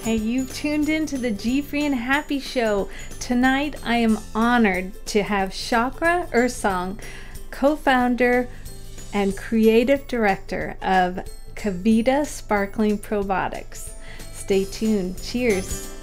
Hey, you've tuned into the GFree and Happy show. Tonight, I am honored to have Chakra Ursong, co-founder and creative director of Kevita Sparkling Probiotics. Stay tuned. Cheers.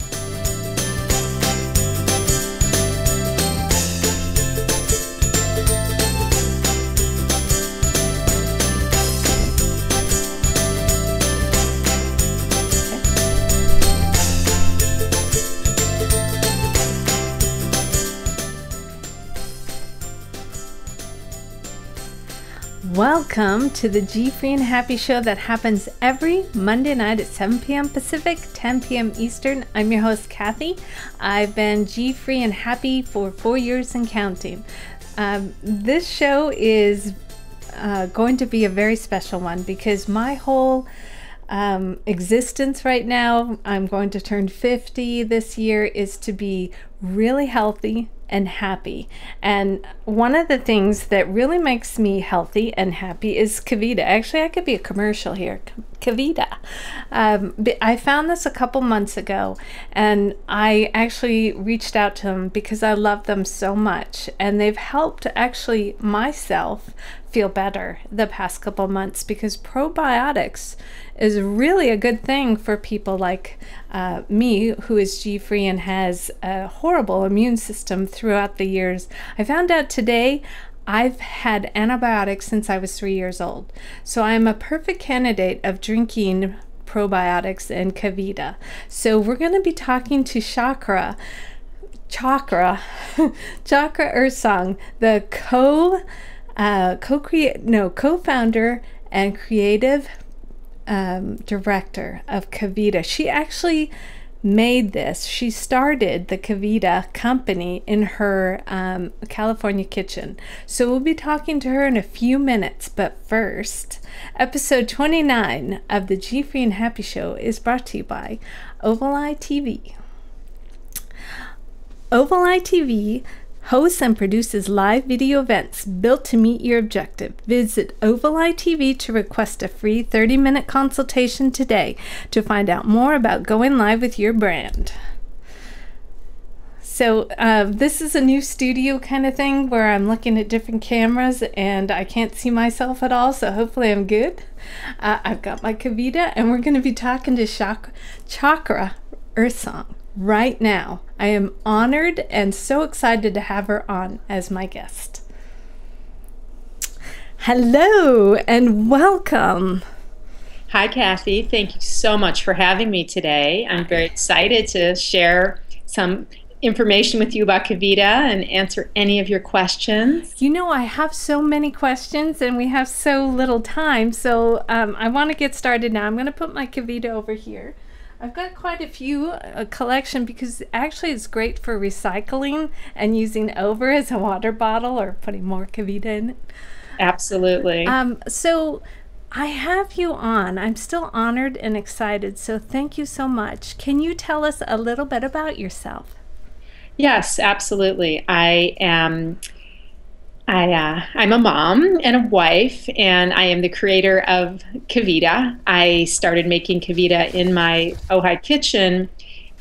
Welcome to the GFree and Happy show that happens every Monday night at 7 p.m. Pacific, 10 p.m. Eastern. I'm your host, Kathy. I've been GFree and Happy for 4 years and counting. This show is going to be a very special one because my whole existence right now, I'm going to turn 50 this year, is to be really healthy and happy. And one of the things that really makes me healthy and happy is Kevita. Actually, I could be a commercial here. Kevita. I found this a couple months ago, and I actually reached out to them because I love them so much, and they've helped actually myself feel better the past couple months, because probiotics is really a good thing for people like me, who is GFree and has a horrible immune system throughout the years. I found out today I've had antibiotics since I was 3 years old. So I'm a perfect candidate of drinking probiotics and Kevita. So we're going to be talking to Chakra Ursong, the co-founder and creative director of Kevita. She actually made this. She started the Kevita company in her California kitchen. So we'll be talking to her in a few minutes. But first, episode 29 of the GFree and Happy show is brought to you by Ovaleye TV. Ovaleye TV hosts and produces live video events built to meet your objective. Visit Ovaleye TV to request a free 30-minute consultation today to find out more about going live with your brand. So this is a new studio kind of thing where I'm looking at different cameras and I can't see myself at all, so hopefully I'm good. I've got my Kevita, and we're going to be talking to Chakra Ursong right now. I am honored and so excited to have her on as my guest. Hello and welcome. Hi, Kathy. Thank you so much for having me today. I'm very excited to share some information with you about Kevita and answer any of your questions. You know, I have so many questions and we have so little time, so I want to get started now. I'm going to put my Kevita over here. I've got quite a few collection because actually it's great for recycling and using over as a water bottle or putting more Kevita in it. Absolutely. So I have you on. I'm still honored and excited, so thank you so much. Can you tell us a little bit about yourself? Yes, absolutely. I'm a mom and a wife, and I am the creator of Kevita. I started making Kevita in my Ojai kitchen,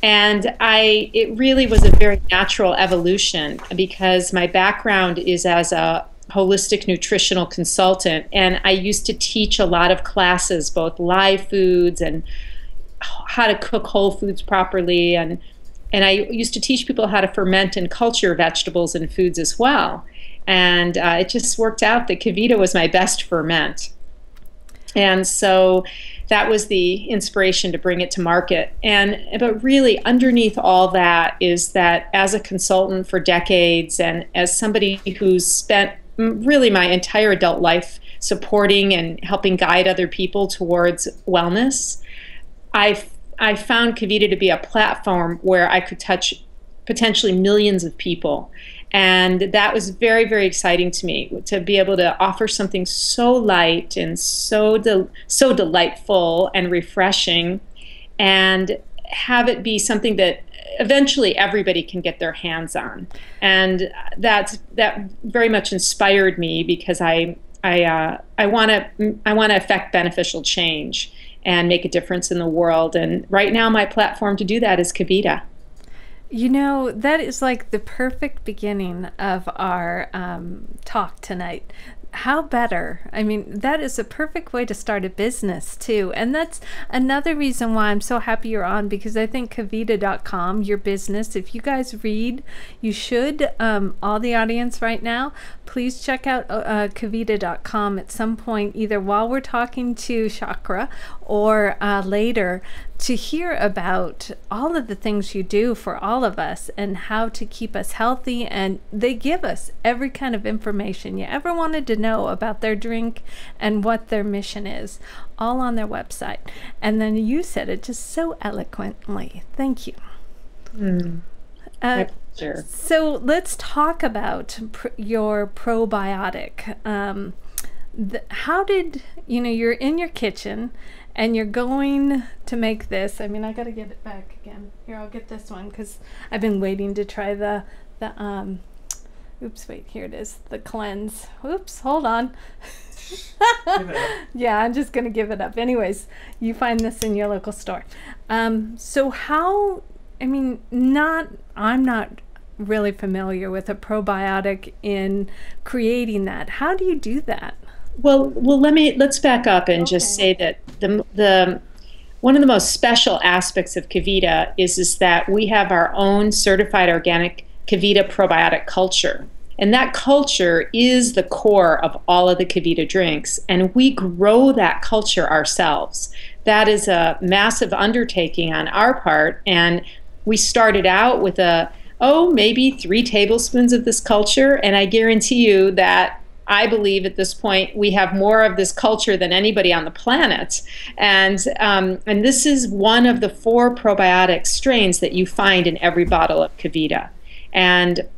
and it really was a very natural evolution because my background is as a holistic nutritional consultant, and I used to teach a lot of classes, both live foods and how to cook whole foods properly, and I used to teach people how to ferment and culture vegetables and foods as well. And it just worked out that Kevita was my best ferment. And so that was the inspiration to bring it to market. But really underneath all that is that as a consultant for decades and as somebody who's spent really my entire adult life supporting and helping guide other people towards wellness, I found Kevita to be a platform where I could touch potentially millions of people. And that was very, very exciting to me, to be able to offer something so light and so delightful and refreshing, and have it be something that eventually everybody can get their hands on. And that very much inspired me because I want to affect beneficial change. and make a difference in the world. And right now, my platform to do that is Kevita. You know, that is like the perfect beginning of our talk tonight. How better? I mean, that is a perfect way to start a business too. And that's another reason why I'm so happy you're on, because I think Kevita.com, your business, if you guys read, you should, all the audience right now, please check out Kevita.com at some point, either while we're talking to Chakra or later, to hear about all of the things you do for all of us and how to keep us healthy. And they give us every kind of information you ever wanted to know about their drink and what their mission is, all on their website. And then you said it just so eloquently. Thank you. Sure. So let's talk about your probiotic. How did, you know, you're in your kitchen and you're going to make this. I mean, I got to get it back again. Here, I'll get this one because I've been waiting to try the oops, wait, here it is, the cleanse. Oops, hold on. Yeah, I'm just going to give it up. Anyways, you find this in your local store. So how, I mean, I'm not really familiar with a probiotic in creating that. How do you do that? Well, let's back up and just say that the one of the most special aspects of Kevita is that we have our own certified organic Kevita probiotic culture. And that culture is the core of all of the Kevita drinks, and we grow that culture ourselves. That is a massive undertaking on our part, and we started out with maybe 3 tablespoons of this culture, and I guarantee you that I believe at this point we have more of this culture than anybody on the planet. And this is one of the 4 probiotic strains that you find in every bottle of Kevita. And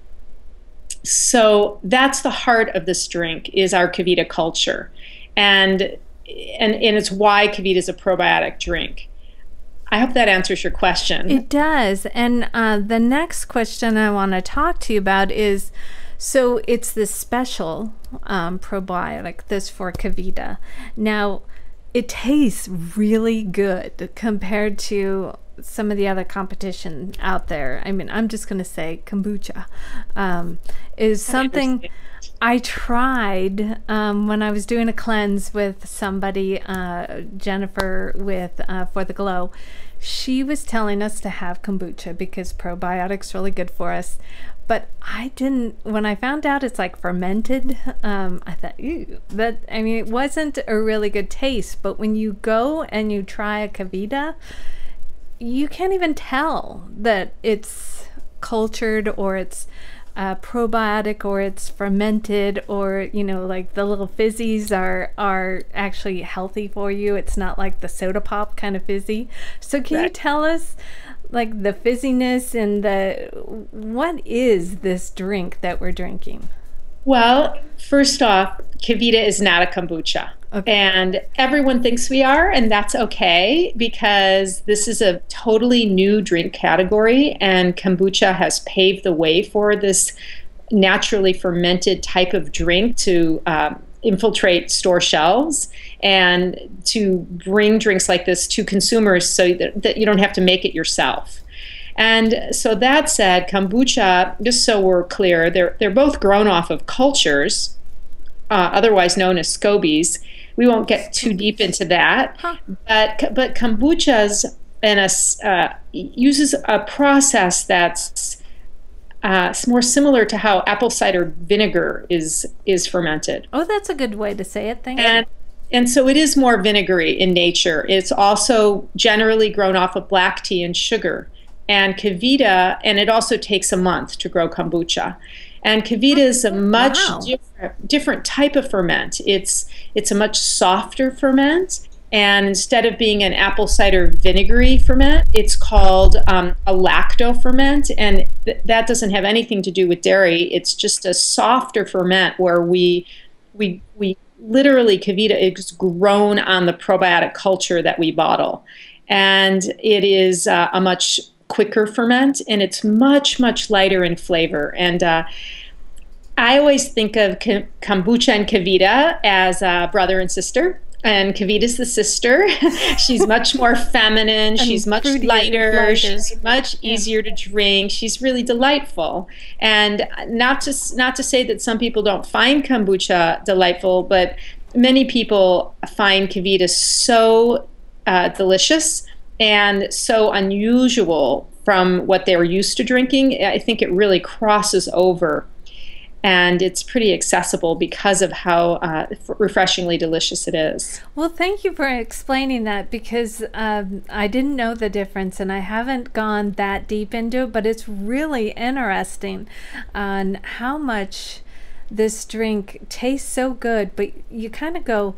so that's the heart of this drink, is our Kevita culture. And it's why Kevita is a probiotic drink. I hope that answers your question. It does. And the next question I want to talk to you about is, so it's this special probiotic, this for Kevita. Now, it tastes really good compared to some of the other competition out there. I mean, I'm just going to say kombucha is something I tried when I was doing a cleanse with somebody, Jennifer, with For the Glow. She was telling us to have kombucha because probiotics really good for us. But I didn't, when I found out it's like fermented, I thought, ew, that, I mean, it wasn't a really good taste. But when you go and you try a Kevita, you can't even tell that it's cultured or it's probiotic or it's fermented, or, you know, like the little fizzies are actually healthy for you. It's not like the soda pop kind of fizzy. So can you tell us, like, the fizziness and what is this drink that we're drinking? Well, first off, Kevita is not a kombucha. Okay. And everyone thinks we are, and that's okay, because this is a totally new drink category, and kombucha has paved the way for this naturally fermented type of drink to infiltrate store shelves and to bring drinks like this to consumers so that you don't have to make it yourself. And so that said, kombucha, just so we're clear, they're both grown off of cultures, otherwise known as scobies. We won't get too deep into that, but kombucha's uses a process that's more similar to how apple cider vinegar is fermented. Oh, that's a good way to say it. Thank you. And so it is more vinegary in nature. It's also generally grown off of black tea and sugar. And Kevita, and it also takes a month to grow kombucha. And Kevita is a much different type of ferment. It's a much softer ferment, and instead of being an apple cider vinegary ferment, it's called a lacto ferment, and that doesn't have anything to do with dairy. It's just a softer ferment where we literally, Kevita is grown on the probiotic culture that we bottle, and it is a much quicker ferment, and it's much lighter in flavor. And I always think of kombucha and Kevita as brother and sister. And Kavita's the sister. She's much more feminine. She's much lighter. She's much easier to drink. She's really delightful. And not to say that some people don't find kombucha delightful, but many people find Kavita so delicious and so unusual from what they're used to drinking. I think it really crosses over. And it's pretty accessible because of how refreshingly delicious it is. Well, thank you for explaining that, because I didn't know the difference and I haven't gone that deep into it, but it's really interesting on how much this drink tastes so good, but you kind of go,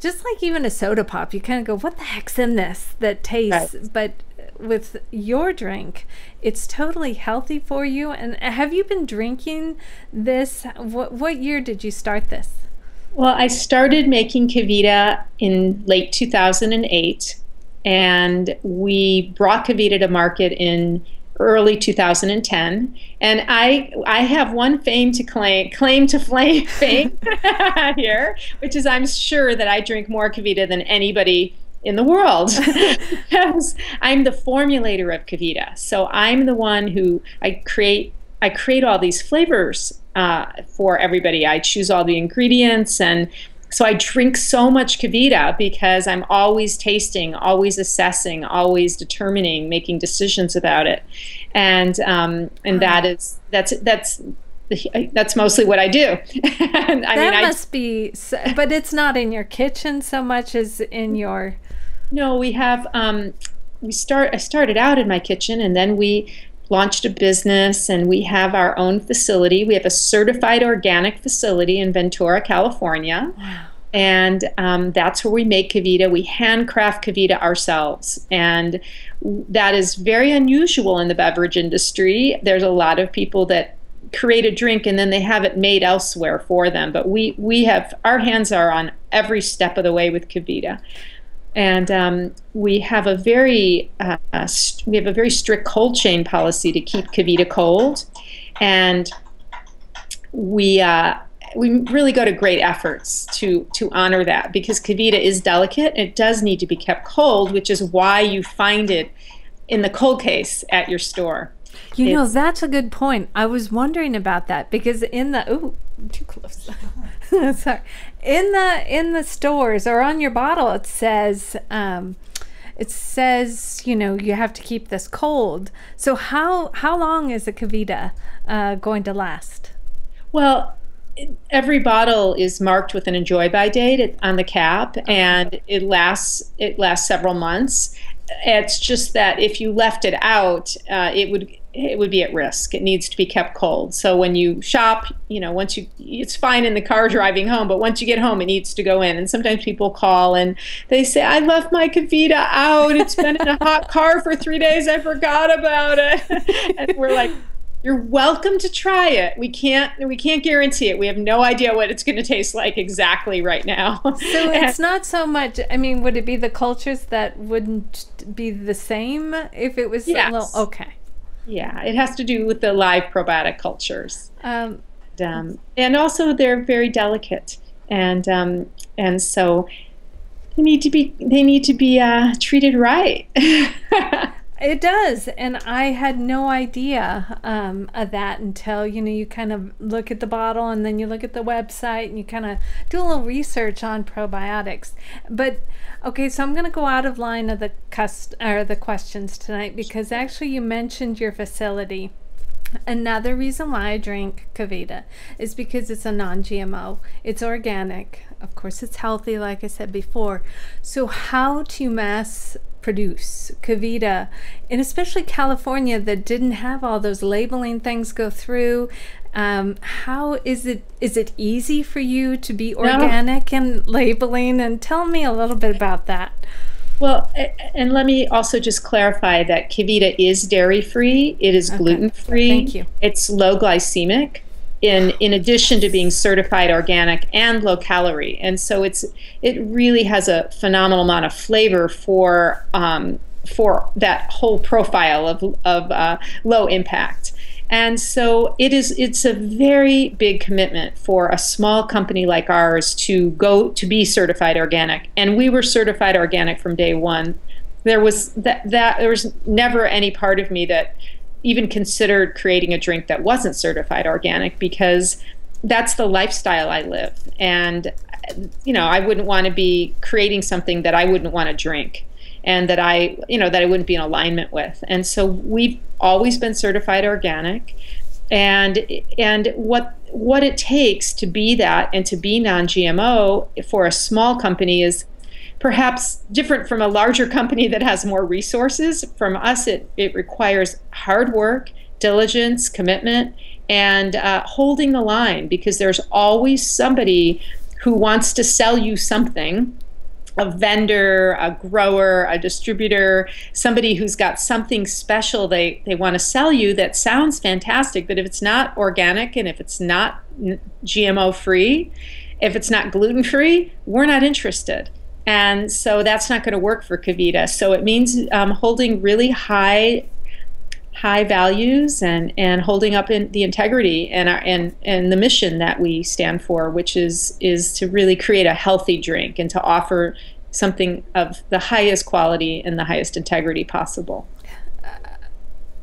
just like even a soda pop, you kind of go, what the heck's in this that tastes? Right. But with your drink, it's totally healthy for you. And have you been drinking this? What year did you start this? Well, I started making Kevita in late 2008, and we brought Kevita to market in early 2010. And I have one claim to fame here, which is I'm sure that I drink more Kevita than anybody in the world, because I'm the formulator of Kevita. So I'm the one who I create all these flavors for everybody. I choose all the ingredients, and so I drink so much Kevita because I'm always tasting, always assessing, always determining, making decisions about it, and that's mostly what I do. And, must be, but it's not in your kitchen so much as in your. No, we have. I started out in my kitchen, and then we launched a business, and we have our own facility. We have a certified organic facility in Ventura, California. Wow. And that's where we make Kevita. We handcraft Kevita ourselves, and that is very unusual in the beverage industry. There's a lot of people that create a drink and then they have it made elsewhere for them, but we have, our hands are on every step of the way with Kevita. And we have a very strict cold chain policy to keep Kevita cold, and we really go to great efforts to honor that, because Kevita is delicate. It does need to be kept cold, which is why you find it in the cold case at your store. You know, that's a good point. I was wondering about that, because in the too close. Sorry. In the stores or on your bottle, it says you know, you have to keep this cold. So how long is a Kevita going to last? Well, every bottle is marked with an enjoy by date on the cap, and it lasts several months. It's just that if you left it out, it would be at risk. It needs to be kept cold. So when you shop, you know, it's fine in the car driving home, but once you get home, it needs to go in. And sometimes people call and they say, I left my Kevita out. It's been in a hot car for 3 days. I forgot about it. And we're like, you're welcome to try it. We can't guarantee it. We have no idea what it's going to taste like exactly right now. So it's not so much, I mean, would it be the cultures that wouldn't be the same if it was yes. a little, okay. Yeah, it has to do with the live probiotic cultures. And also they're very delicate, and so they need to be treated right. It does, and I had no idea of that until, you know, you kind of look at the bottle and then you look at the website and you kind of do a little research on probiotics. But okay, so I'm going to go out of line of the questions tonight, because actually you mentioned your facility. Another reason why I drink Kevita is because it's a non-GMO. It's organic. Of course, it's healthy, like I said before. So how to mass produce Kevita, and especially California that didn't have all those labeling things go through, how is it easy for you to be organic and labeling? And tell me a little bit about that. Well, and let me also just clarify that Kevita is dairy-free. It is gluten-free. Thank you. It's low glycemic, in addition to being certified organic and low calorie. And so it really has a phenomenal amount of flavor for that whole profile of low impact. And so it's a very big commitment for a small company like ours to go to be certified organic. And we were certified organic from day one. There was never any part of me that even considered creating a drink that wasn't certified organic, because that's the lifestyle I live. And I wouldn't want to be creating something that I wouldn't want to drink, and that I wouldn't be in alignment with. And so we've always been certified organic. And what it takes to be that and to be non-GMO for a small company is perhaps different from a larger company that has more resources. From us, it requires hard work, diligence, commitment, and holding the line, because there's always somebody who wants to sell you something, a vendor, a grower, a distributor, somebody who's got something special they want to sell you that sounds fantastic, but if it's not organic and if it's not GMO free, if it's not gluten free, we're not interested. And so that's not going to work for Kevita. So it means holding really high values and holding up in the integrity and the mission that we stand for, which is to really create a healthy drink and to offer something of the highest quality and the highest integrity possible.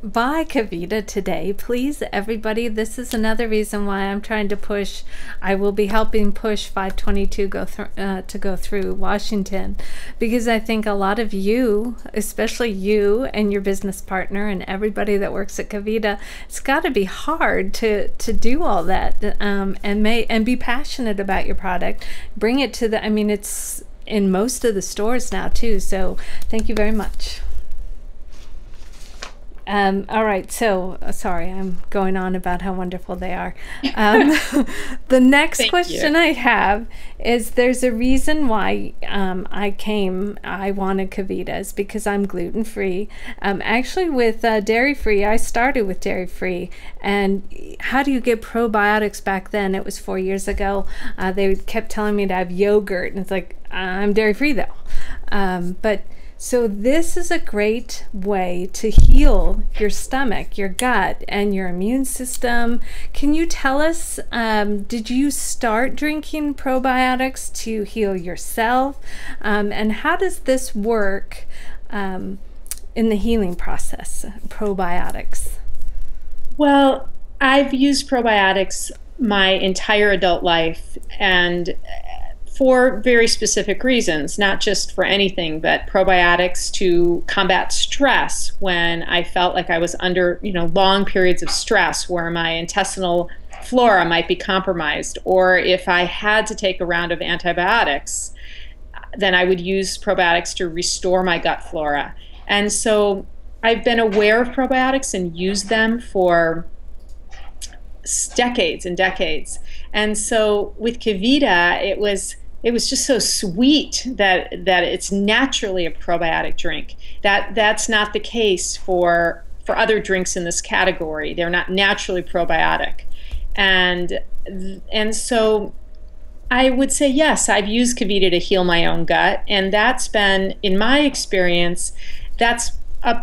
Buy Kevita today, please, everybody. This is another reason why I'm trying to push. I will be helping push 522 to go through Washington, because I think a lot of you, especially you and your business partner and everybody that works at Kevita, it's got to be hard to do all that and be passionate about your product. Bring it to the. I mean, it's in most of the stores now too. So thank you very much. All right, so sorry, I'm going on about how wonderful they are. The next question I have is, there's a reason why I wanted Kevitas, because I'm gluten-free. Actually, with dairy-free, I started with dairy-free. And how do you get probiotics back then? It was 4 years ago. They kept telling me to have yogurt, and it's like, I'm dairy-free though. So this is a great way to heal your stomach, your gut, and your immune system. Can you tell us, did you start drinking probiotics to heal yourself? And how does this work in the healing process, probiotics? Well, I've used probiotics my entire adult life, and for very specific reasons, not just for anything, but probiotics to combat stress when I felt like I was under, long periods of stress where my intestinal flora might be compromised, or if I had to take a round of antibiotics, then I would use probiotics to restore my gut flora. And so I've been aware of probiotics and used them for decades and decades. And so with Kevita, it was just so sweet that it's naturally a probiotic drink. That's not the case for other drinks in this category. They're not naturally probiotic. And so I would say, yes, I've used Kevita to heal my own gut, and that's been, in my experience, that's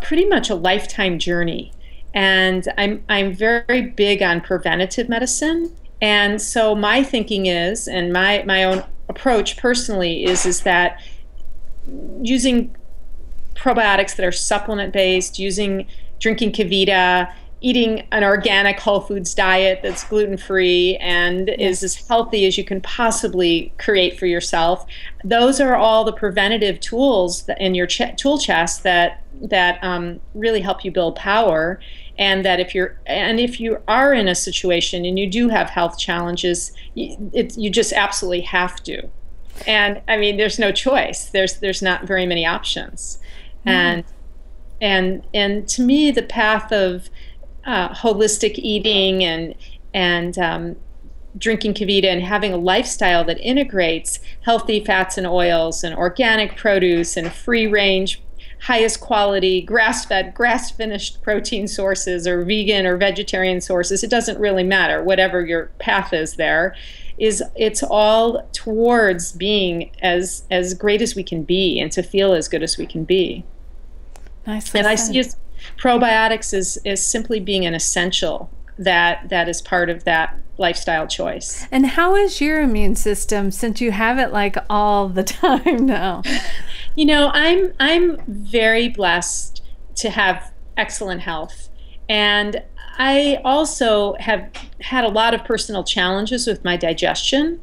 pretty much a lifetime journey. And I'm very big on preventative medicine. And so my thinking is, and my own approach personally is that using probiotics that are supplement based, drinking Kevita, eating an organic whole foods diet that's gluten free and is as healthy as you can possibly create for yourself. Those are all the preventative tools in your tool chest that really help you build power. And that if you are in a situation and you do have health challenges, you just absolutely have to. And I mean, there's no choice. There's not very many options. And to me, the path of holistic eating and drinking Kevita and having a lifestyle that integrates healthy fats and oils and organic produce and free range, highest quality, grass-fed, grass-finished protein sources, or vegan or vegetarian sources, it doesn't really matter. Whatever your path is there, it's all towards being as great as we can be and to feel as good as we can be. Nicely and said. I see probiotics as simply being an essential that is part of that lifestyle choice. And how is your immune system since you have it like all the time now? I'm very blessed to have excellent health. And I also have had a lot of personal challenges with my digestion.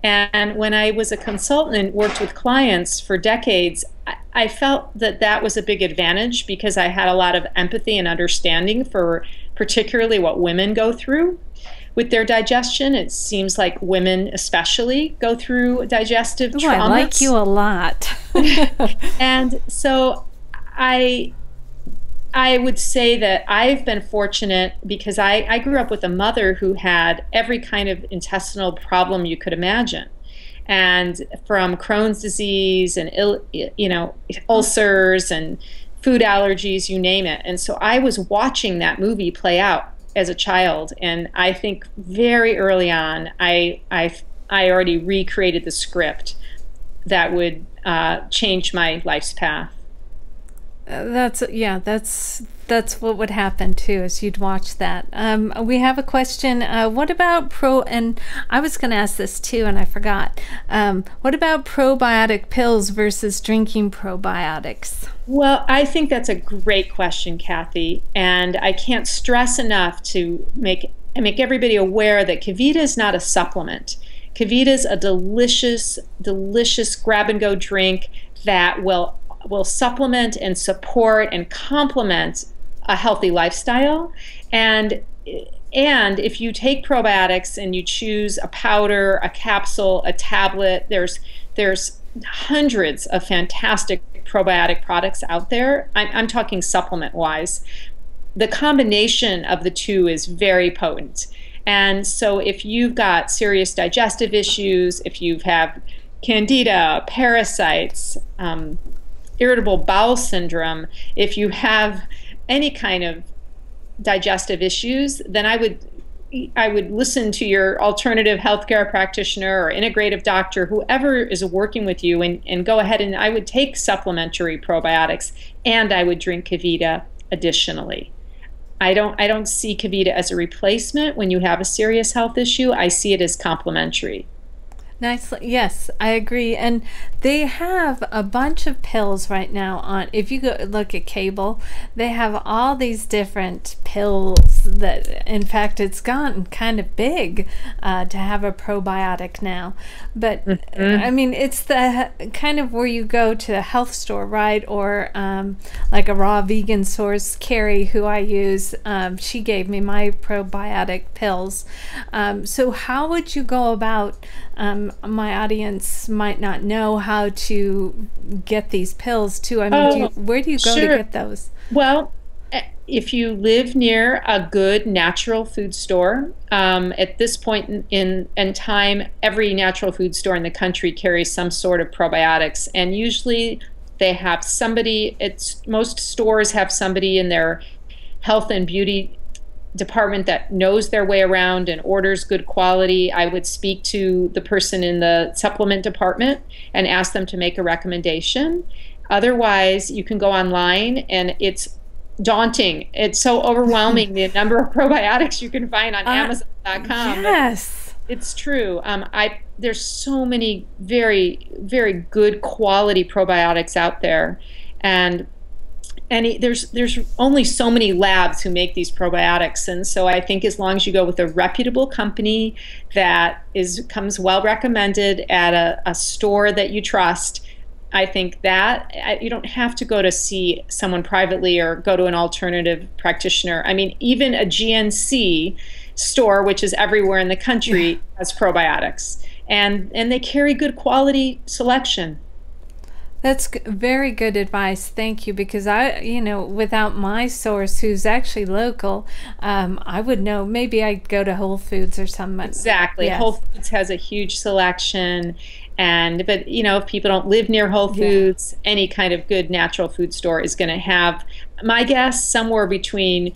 And when I was a consultant and worked with clients for decades, I felt that that was a big advantage because I had a lot of empathy and understanding for particularly what women go through with their digestion. It seems like women especially go through digestive traumas. I like you a lot. And so I would say that I've been fortunate because I grew up with a mother who had every kind of intestinal problem you could imagine. And from Crohn's disease and ulcers and food allergies, you name it. And so I was watching that movie play out as a child, and I think very early on I already recreated the script that would change my life's path. That's what would happen too, is you'd watch that. We have a question. What about and I was going to ask this too, and I forgot. What about probiotic pills versus drinking probiotics? Well, I think that's a great question, Kathy, and I can't stress enough to make everybody aware that Kevita is not a supplement. Kevita is a delicious, delicious grab-and-go drink that will supplement and support and complement a healthy lifestyle. And if you take probiotics and you choose a powder, a capsule, a tablet, there's hundreds of fantastic probiotic products out there. I'm talking supplement wise. The combination of the two is very potent. And so if you've got serious digestive issues, if you have candida, parasites, irritable bowel syndrome, if you have any kind of digestive issues, then I would listen to your alternative healthcare practitioner or integrative doctor, whoever is working with you, and go ahead, and I would take supplementary probiotics, and I would drink Kevita additionally. I don't see Kevita as a replacement when you have a serious health issue. I see it as complementary. Nicely, yes, I agree. And they have a bunch of pills right now on, if you go look at cable, they have all these different pills that, in fact, it's gotten kind of big to have a probiotic now. But I mean, it's the kind of where you go to a health store, right? Or like a raw vegan source. Carrie, who I use, she gave me my probiotic pills. So how would you go about, my audience might not know how to get these pills too. I mean, where do you go to get those? Well, if you live near a good natural food store, at this point in time, every natural food store in the country carries some sort of probiotics, and usually they have somebody. Most stores have somebody in their health and beauty department that knows their way around and orders good quality. I would speak to the person in the supplement department and ask them to make a recommendation. Otherwise, you can go online, and it's daunting. It's so overwhelming, the number of probiotics you can find on Amazon.com. Yes. It's true. There's so many very, very good quality probiotics out there, and there's only so many labs who make these probiotics. And so I think as long as you go with a reputable company that comes well recommended at a store that you trust, I think that you don't have to go to see someone privately or go to an alternative practitioner. I mean, even a GNC store, which is everywhere in the country, has probiotics, and they carry good quality selection. That's very good advice. Thank you. Because without my source, who's actually local, I would know. Maybe I'd go to Whole Foods or something. Exactly. Yes. Whole Foods has a huge selection, but if people don't live near Whole Foods, any kind of good natural food store is going to have, my guess, somewhere between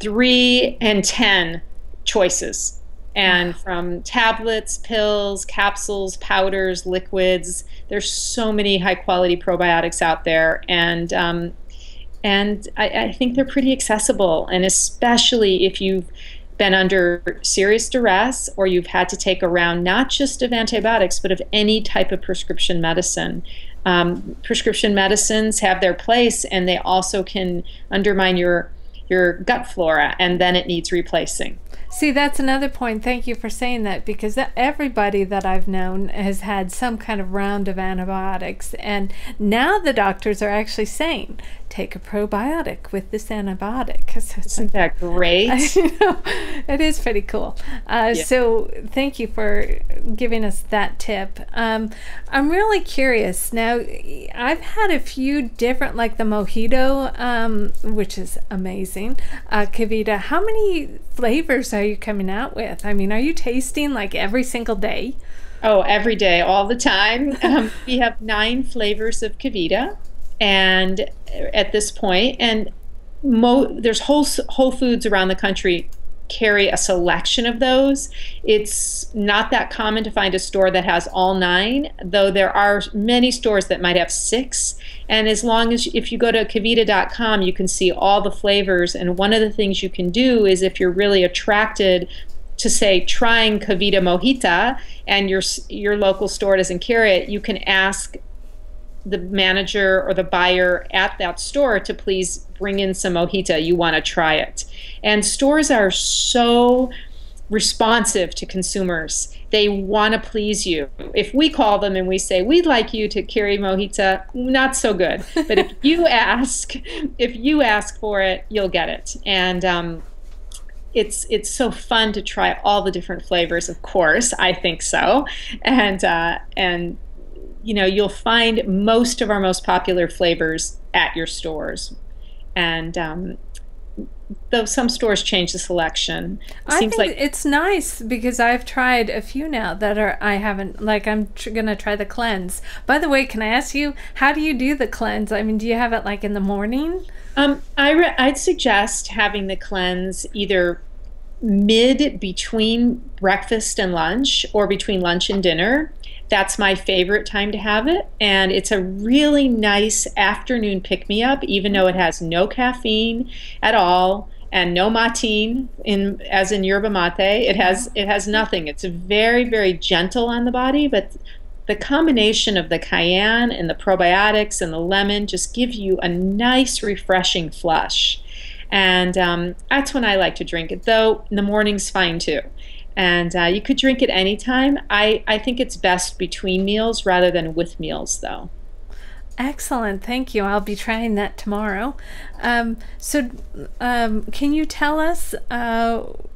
3 and 10 choices. And from tablets, pills, capsules, powders, liquids, there's so many high quality probiotics out there. And And I think they're pretty accessible, and especially if you've been under serious duress or you've had to take a round not just of antibiotics but of any type of prescription medicine. Prescription medicines have their place, and they also can undermine your gut flora, and then it needs replacing. See, that's another point. Thank you for saying that, because everybody that I've known has had some kind of round of antibiotics. And now the doctors are actually saying, take a probiotic with this antibiotic. So Isn't that great? It is pretty cool. Yeah. So thank you for giving us that tip. I'm really curious. Now, I've had a few different, like the mojito, which is amazing. Kevita, how many flavors are you coming out with? I mean, are you tasting like every single day? Oh, every day, all the time. We have 9 flavors of Kevita, and at this point, and there's Whole Foods around the country carry a selection of those. It's not that common to find a store that has all 9, though there are many stores that might have 6. And as long as, if you go to Kevita.com, you can see all the flavors. And one of the things you can do is, if you're really attracted to, say, trying Kevita Mojita, and your local store doesn't carry it, you can ask the manager or the buyer at that store to please bring in some mojita. You want to try it. And stores are so responsive to consumers. They want to please you. If we call them and we say, we'd like you to carry mojita, not so good. But if you ask for it, you'll get it. And it's so fun to try all the different flavors. Of course, I think so. And you know, you'll find most of our most popular flavors at your stores. And though some stores change the selection, I think it's nice, because I've tried a few now that I haven't, like I'm gonna try the cleanse. By the way, can I ask you, how do you do the cleanse? I mean, do you have it like in the morning? I'd suggest having the cleanse either between breakfast and lunch, or between lunch and dinner. That's my favorite time to have it, and it's a really nice afternoon pick-me-up, even though it has no caffeine at all and no matine, as in yerba mate. It has nothing. It's very, very gentle on the body, but the combination of the cayenne and the probiotics and the lemon just give you a nice, refreshing flush. And that's when I like to drink it, though in the morning's fine too. And you could drink it anytime. I think it's best between meals rather than with meals, though. Excellent. Thank you. I'll be trying that tomorrow. Can you tell us,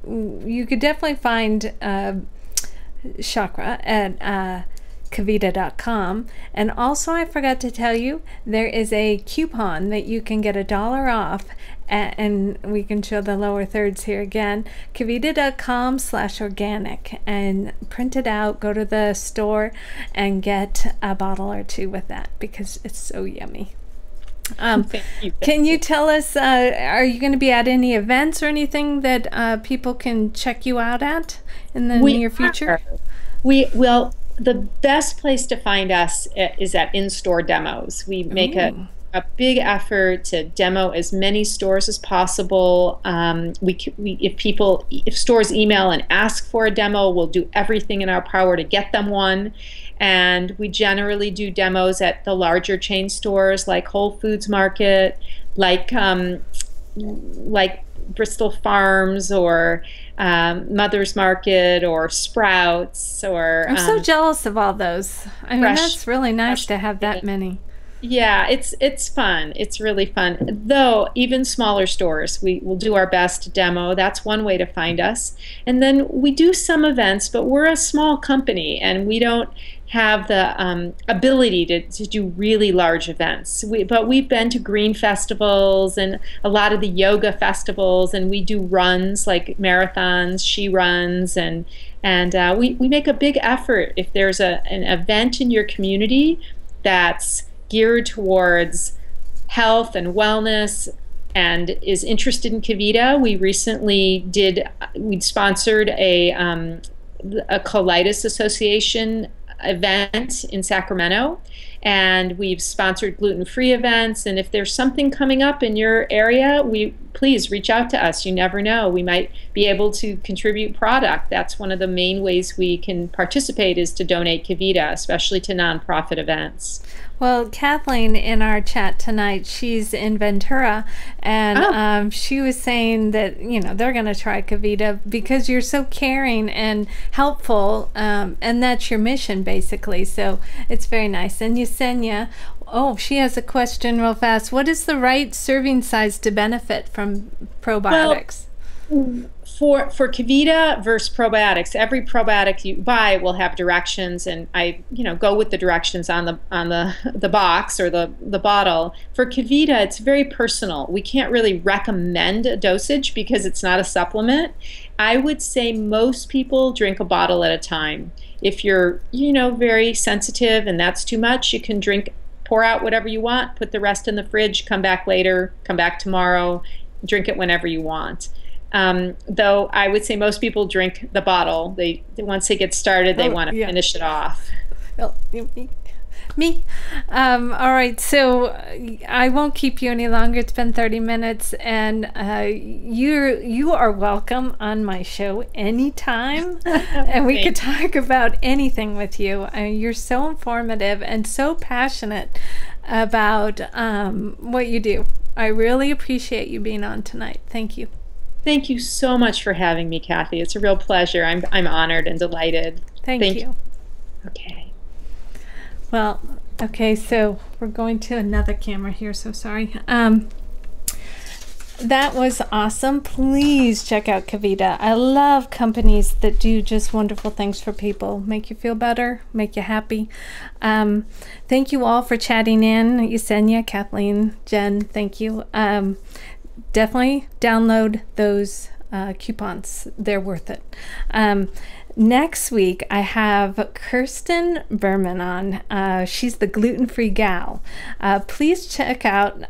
you could definitely find Chakra at Kevita.com. And also, I forgot to tell you, there is a coupon that you can get $1 off, and we can show the lower thirds here again, Kevita.com/organic, and print it out, go to the store and get a bottle or 2 with that, because it's so yummy. Thank you. Can you tell us, are you going to be at any events or anything that people can check you out at in the near future? Well, the best place to find us is at in-store demos. We make a big effort to demo as many stores as possible. If stores email and ask for a demo, we'll do everything in our power to get them one. And we generally do demos at the larger chain stores like Whole Foods Market, like Bristol Farms, or Mother's Market, or Sprouts, or I'm so jealous of all those. I mean, that's really nice to have that many. Yeah, it's fun. It's really fun. Though even smaller stores, we will do our best to demo. That's one way to find us. And then we do some events, but we're a small company and we don't have the ability to do really large events. But we've been to green festivals and a lot of the yoga festivals, and we do runs like marathons, she runs, and we make a big effort. If there's an event in your community that's geared towards health and wellness and is interested in Kevita, we sponsored a colitis association event in Sacramento, and we've sponsored gluten-free events. And if there's something coming up in your area, please reach out to us. You never know. We might be able to contribute product. That's one of the main ways we can participate, is to donate Kevita, especially to nonprofit events. Well, Kathleen, in our chat tonight, she's in Ventura, and she was saying that, you know, they're going to try Kevita because you're so caring and helpful, and that's your mission, basically. So it's very nice. And Yesenia, oh, she has a question real fast. What is the right serving size to benefit from probiotics? Well, for Kevita versus probiotics, every probiotic you buy will have directions, and I go with the directions on the box or the bottle. For Kevita, it's very personal. We can't really recommend a dosage because it's not a supplement. I would say most people drink a bottle at a time. If you're very sensitive and that's too much, you can pour out whatever you want, put the rest in the fridge, come back later, come back tomorrow, drink it whenever you want. Though I would say most people drink the bottle. They once they get started, they want to finish it off. Well, me. All right, so I won't keep you any longer. It's been 30 minutes, and you are welcome on my show anytime, and we could talk about anything with you. You're so informative and so passionate about what you do. I really appreciate you being on tonight. Thank you. Thank you so much for having me, Kathy. It's a real pleasure. I'm honored and delighted. Thank you. Okay. Well, okay, so we're going to another camera here, so sorry. That was awesome. Please check out Kevita. I love companies that do just wonderful things for people, make you feel better, make you happy. Thank you all for chatting in. Yesenia, Kathleen, Jen, thank you. Definitely download those coupons. They're worth it. Next week, I have Kirsten Berman on. She's the gluten-free gal. Please check out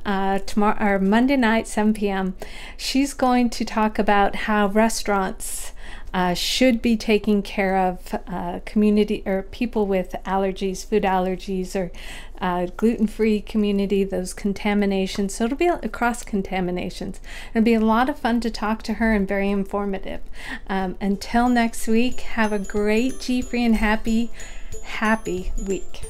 tomorrow or Monday night, 7 p.m. She's going to talk about how restaurants should be taking care of community or people with allergies, food allergies, or gluten-free community, those contaminations. So it'll be across contaminations. It'll be a lot of fun to talk to her and very informative. Until next week, have a great GFree and happy week.